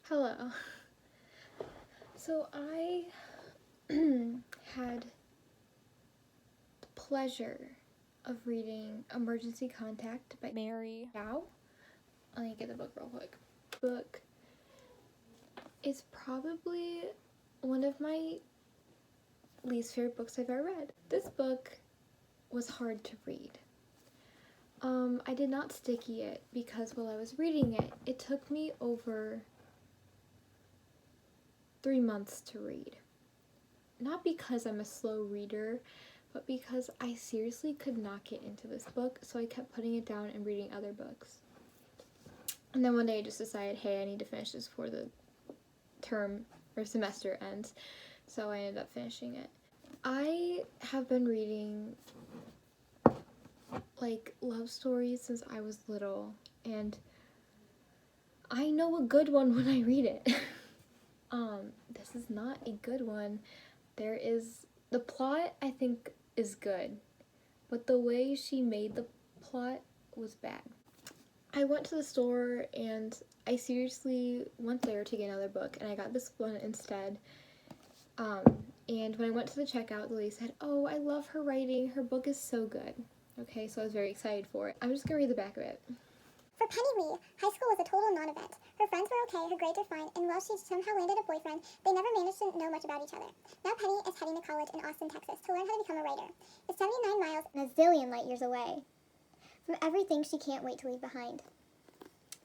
Hello. So I had the pleasure of reading Emergency Contact by Mary Dow. Let me get the book real quick. Book is probably one of my least favorite books I've ever read. This book was hard to read. I did not sticky it because while I was reading it, it took me over 3 months to read. Not because I'm a slow reader, but because I seriously could not get into this book, so I kept putting it down and reading other books. And then one day I just decided, hey, I need to finish this before the term or semester ends, so I ended up finishing it. I have been reading love stories since I was little, and I know a good one when I read it. This is not a good one. The plot, I think, is good, but the way she made the plot was bad. I went to the store and I seriously went there to get another book, and I got this one instead. And when I went to the checkout, the lady said, "Oh, I love her writing. Her book is so good." Okay, so I was very excited for it. I'm just gonna read the back of it. For Penny Lee, high school was a total non-event. Her friends were okay, her grades were fine, and while she somehow landed a boyfriend, they never managed to know much about each other. Now Penny is heading to college in Austin, Texas to learn how to become a writer. It's 79 miles and a zillion light years away from everything she can't wait to leave behind.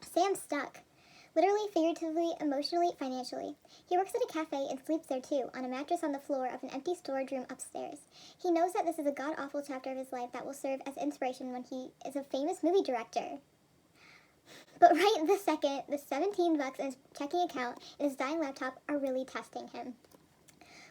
Sam's stuck. Literally, figuratively, emotionally, financially. He works at a cafe and sleeps there too, on a mattress on the floor of an empty storage room upstairs. He knows that this is a god-awful chapter of his life that will serve as inspiration when he is a famous movie director. But right this second, the $17 in his checking account and his dying laptop are really testing him.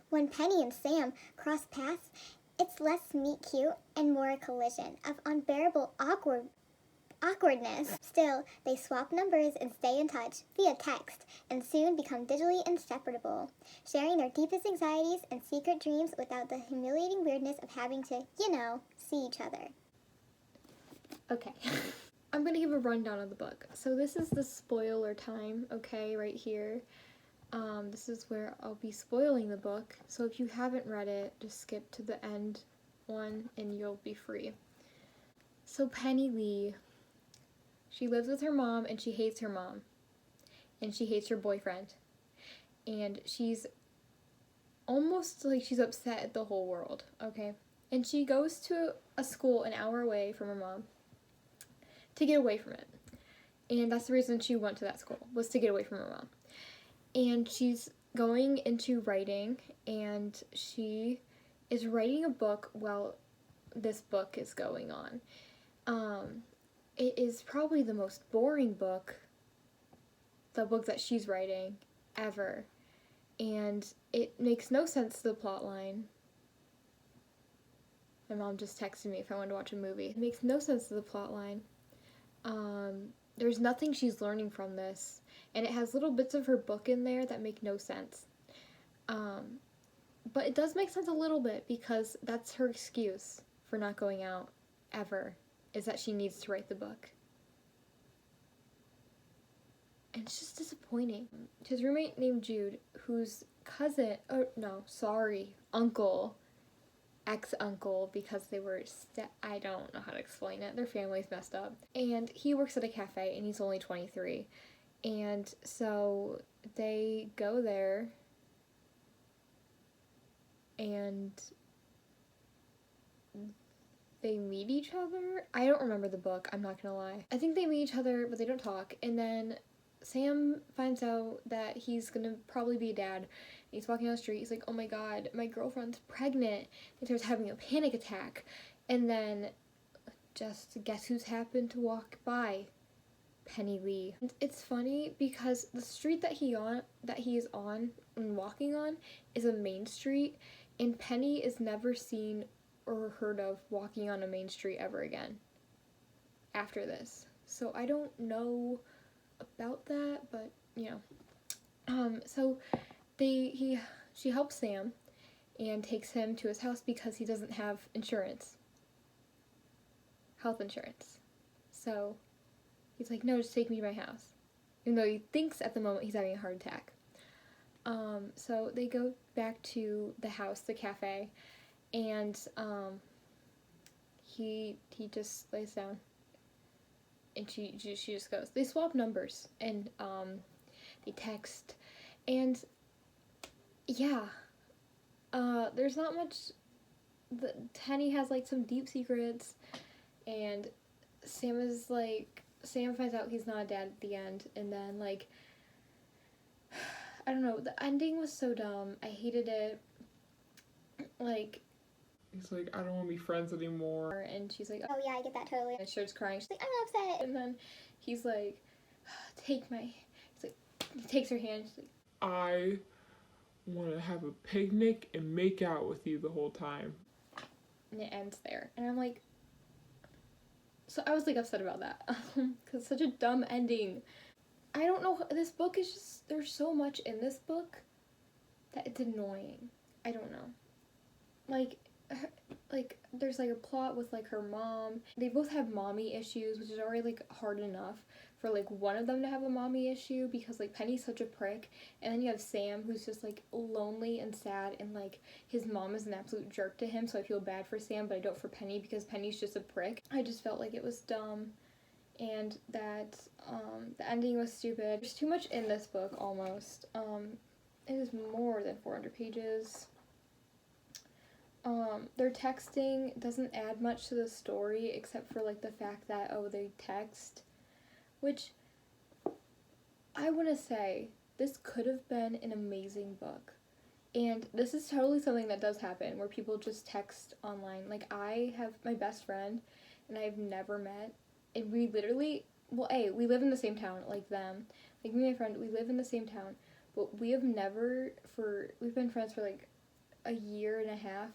When Penny and Sam cross paths, it's less meet cute and more a collision of unbearable awkwardness. Still, they swap numbers and stay in touch via text and soon become digitally inseparable, sharing their deepest anxieties and secret dreams without the humiliating weirdness of having to, see each other. Okay. I'm gonna give a rundown of the book. So this is the spoiler time, okay, right here. This is where I'll be spoiling the book. So if you haven't read it, just skip to the end one and you'll be free. So Penny Lee, she lives with her mom and she hates her mom. And she hates her boyfriend. And she's almost like she's upset at the whole world, okay? And she goes to a school an hour away from her mom to get away from it. And that's the reason she went to that school, was to get away from her mom. And she's going into writing, and she is writing a book while this book is going on. It is probably the most boring book, the book that she's writing, ever. And it makes no sense to the plot line. My mom just texted me if I wanted to watch a movie. It makes no sense to the plot line. There's nothing she's learning from this, and it has little bits of her book in there that make no sense. But it does make sense a little bit because that's her excuse for not going out ever, is that she needs to write the book. And it's just disappointing. His roommate named Jude, whose uncle, ex-uncle, because they were, I don't know how to explain it, their family's messed up, and he works at a cafe and he's only 23, and so they go there and they meet each other. I don't remember the book, I'm not gonna lie. I think they meet each other but they don't talk, and then Sam finds out that he's gonna probably be a dad. He's walking down the street, he's like, "Oh my god, my girlfriend's pregnant." He starts having a panic attack. And then, just guess who's happened to walk by? Penny Lee. And it's funny because the street that he is on and walking on is a main street, and Penny is never seen or heard of walking on a main street ever again after this. So I don't know about that, but so she helps Sam and takes him to his house because he doesn't have health insurance. So he's like, "No, just take me to my house." even though he thinks at the moment he's having a heart attack. So they go back to the house, the cafe, and he just lays down, and she just goes. They swap numbers, and they text, and yeah, there's not much. Penny has like some deep secrets, and Sam finds out he's not a dad at the end, and then like, I don't know, the ending was so dumb. I hated it. Like, he's like, I don't want to be friends anymore. And she's like, Oh yeah, I get that totally. and she starts crying. She's like, I'm upset. and then he's like, he takes her hand. She's like, I want to have a picnic and make out with you the whole time. and it ends there. And I'm like, so I was like upset about that because such a dumb ending. I don't know. This book is just, there's so much in this book that it's annoying. I don't know. Like there's like a plot with like her mom. They both have mommy issues, which is already like hard enough for like one of them to have a mommy issue because like Penny's such a prick, and then you have Sam who's just like lonely and sad, and like his mom is an absolute jerk to him, so I feel bad for Sam, but I don't for Penny because Penny's just a prick. I just felt like it was dumb, and that the ending was stupid. There's too much in this book almost. It is more than 400 pages. Their texting doesn't add much to the story except for like the fact that, oh, they text, which I want to say this could have been an amazing book. And this is totally something that does happen where people just text online. Like, I have my best friend and I've never met, and we literally, well, we live in the same town like them. Like, me and my friend, we live in the same town, but we've been friends for like a year and a half,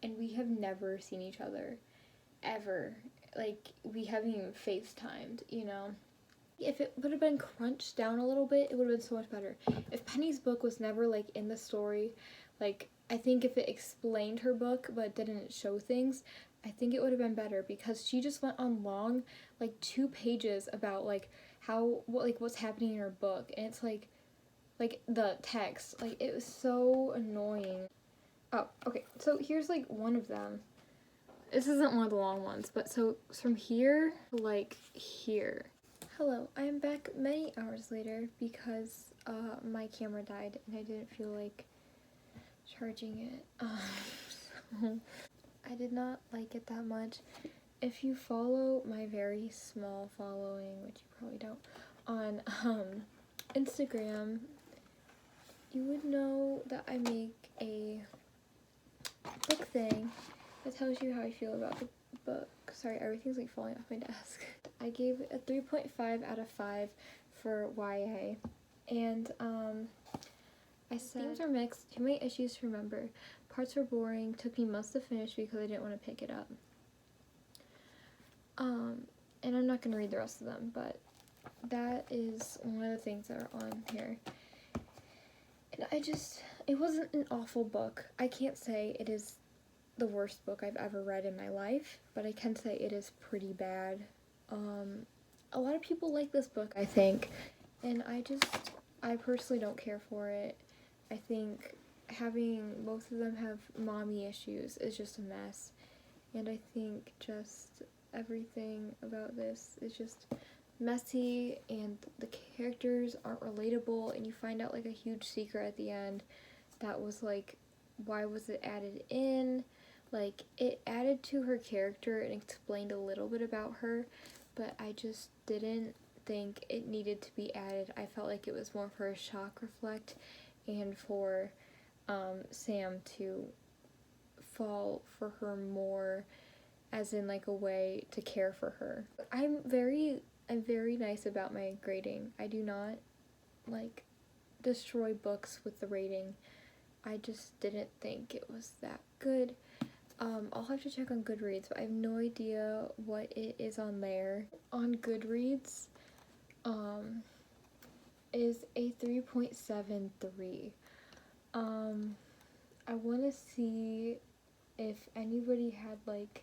and we have never seen each other ever. Like, we haven't even FaceTimed, you know. If it would have been crunched down a little bit, it would have been so much better. If Penny's book was never like in the story, like, I think if it explained her book but didn't show things, I think it would have been better, because she just went on long, like 2 pages about like what's happening in her book, and it's like the text, like, it was so annoying. Oh, okay, so here's like one of them. This isn't one of the long ones, but so from here to like here. Hello, I am back many hours later because my camera died and I didn't feel like charging it. So I did not like it that much. If you follow my very small following, which you probably don't, on Instagram, you would know that I make a book thing that tells you how I feel about the book. Sorry, everything's like falling off my desk. I gave it a 3.5 out of 5 for YA, and I said themes are mixed, too many issues to remember, parts were boring, took me months to finish because I didn't want to pick it up. And I'm not gonna read the rest of them, but that is one of the things that are on here. And it wasn't an awful book. I can't say it is the worst book I've ever read in my life, but I can say it is pretty bad. A lot of people like this book, I think, and I personally don't care for it. I think having both of them have mommy issues is just a mess, and I think just everything about this is just messy, and the characters aren't relatable, and you find out like a huge secret at the end that was like, why was it added in? Like, it added to her character and explained a little bit about her, but I just didn't think it needed to be added. I felt like it was more for a shock reflect and for Sam to fall for her more, as in like a way to care for her. I'm very nice about my grading. I do not like destroy books with the rating. I just didn't think it was that good. I'll have to check on Goodreads, but I have no idea what it is on there. On Goodreads, is a 3.73. I want to see if anybody had like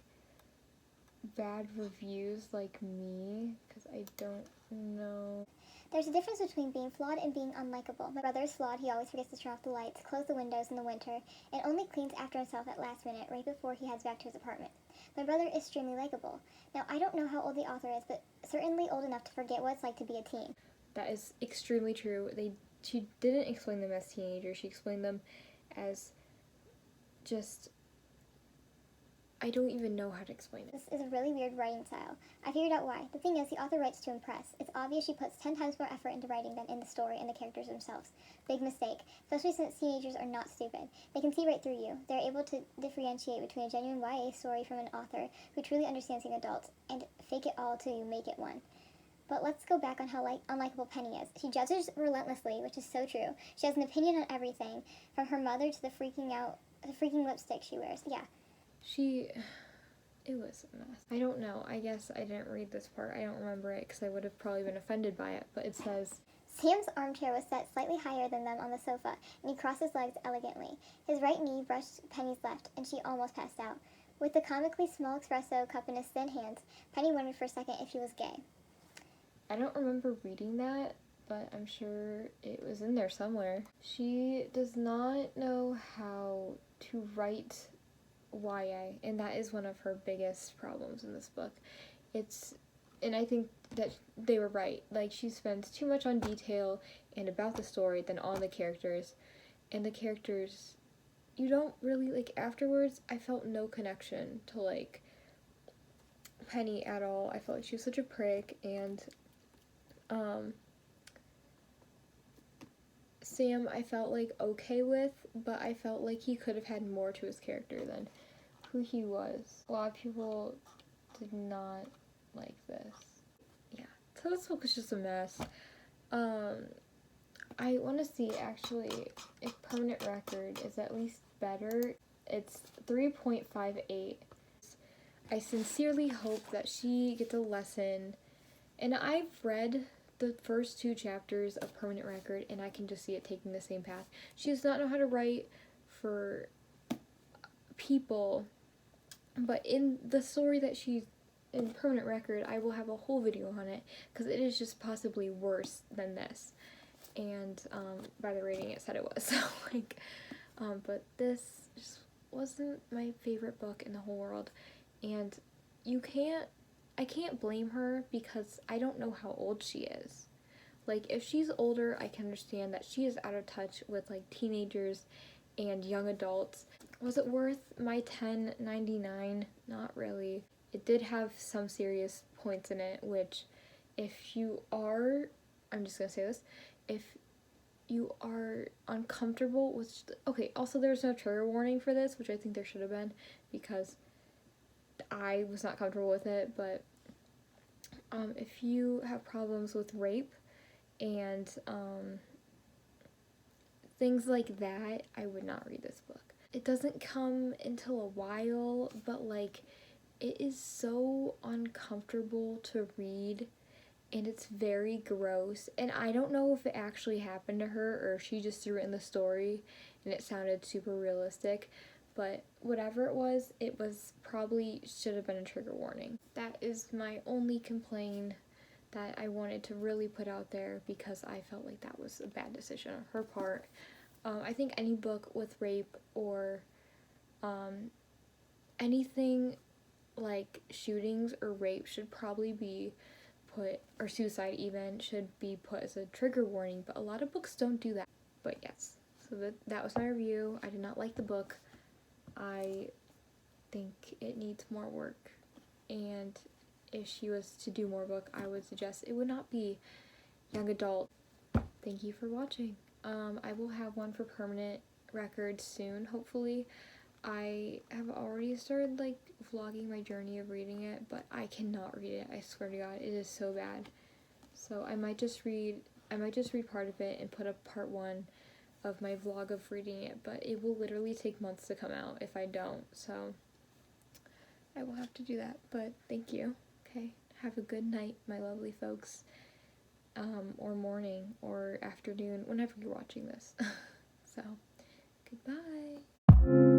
bad reviews like me, because I don't know. There's a difference between being flawed and being unlikable. My brother is flawed. He always forgets to turn off the lights, close the windows in the winter, and only cleans after himself at last minute, right before he heads back to his apartment. My brother is extremely likable. Now, I don't know how old the author is, but certainly old enough to forget what it's like to be a teen. That is extremely true. She didn't explain them as teenagers. She explained them as just, I don't even know how to explain it. This is a really weird writing style. I figured out why. The thing is, the author writes to impress. It's obvious she puts 10 times more effort into writing than in the story and the characters themselves. Big mistake, especially since teenagers are not stupid. They can see right through you. They're able to differentiate between a genuine YA story from an author who truly understands young adults, and fake it all till you make it one. But let's go back on how unlikable Penny is. She judges relentlessly, which is so true. She has an opinion on everything, from her mother to the freaking lipstick she wears. Yeah. It was a mess. I don't know. I guess I didn't read this part. I don't remember it because I would have probably been offended by it. But it says, Sam's armchair was set slightly higher than them on the sofa, and he crossed his legs elegantly. His right knee brushed Penny's left, and she almost passed out. With the comically small espresso cup in his thin hands, Penny wondered for a second if he was gay. I don't remember reading that, but I'm sure it was in there somewhere. She does not know how to write YA, and that is one of her biggest problems in this book. And I think that they were right. Like, she spends too much on detail and about the story than on the characters, and the characters, you don't really, like, afterwards, I felt no connection to, like, Penny at all. I felt like she was such a prick, and Sam I felt like okay with, but I felt like he could have had more to his character than who he was. A lot of people did not like this. Yeah, so this book was just a mess. I want to see actually if Permanent Record is at least better. It's 3.58. I sincerely hope that she gets a lesson, and I've read the first 2 chapters of Permanent Record, and I can just see it taking the same path. She does not know how to write for people, but in the story that she's in Permanent Record, I will have a whole video on it, because it is just possibly worse than this, and by the rating it said it was, so like, but this just wasn't my favorite book in the whole world, and I can't blame her because I don't know how old she is. Like, if she's older, I can understand that she is out of touch with, like, teenagers and young adults. Was it worth my $10.99? Not really. It did have some serious points in it, which if you are, I'm just gonna say this, if you are uncomfortable with, okay, also there's no trigger warning for this, which I think there should have been, because I was not comfortable with it, but if you have problems with rape and things like that, I would not read this book. It doesn't come until a while, but like, it is so uncomfortable to read, and it's very gross, and I don't know if it actually happened to her or if she just threw it in the story and it sounded super realistic, but whatever it was probably should have been a trigger warning. That is my only complaint that I wanted to really put out there, because I felt like that was a bad decision on her part. I think any book with rape or anything like shootings or rape should probably be put, or suicide even, should be put as a trigger warning, but a lot of books don't do that. But yes, so that was my review. I did not like the book. I think it needs more work, and if she was to do more book, I would suggest it would not be young adult. Thank you for watching. I will have one for Permanent Record soon, hopefully. I have already started like vlogging my journey of reading it, but I cannot read it. I swear to God, it is so bad. So I might just read part of it and put up part 1 of my vlog of reading it, but it will literally take months to come out if I don't, so I will have to do that. But thank you. Okay, have a good night, my lovely folks, or morning or afternoon, whenever you're watching this. So goodbye.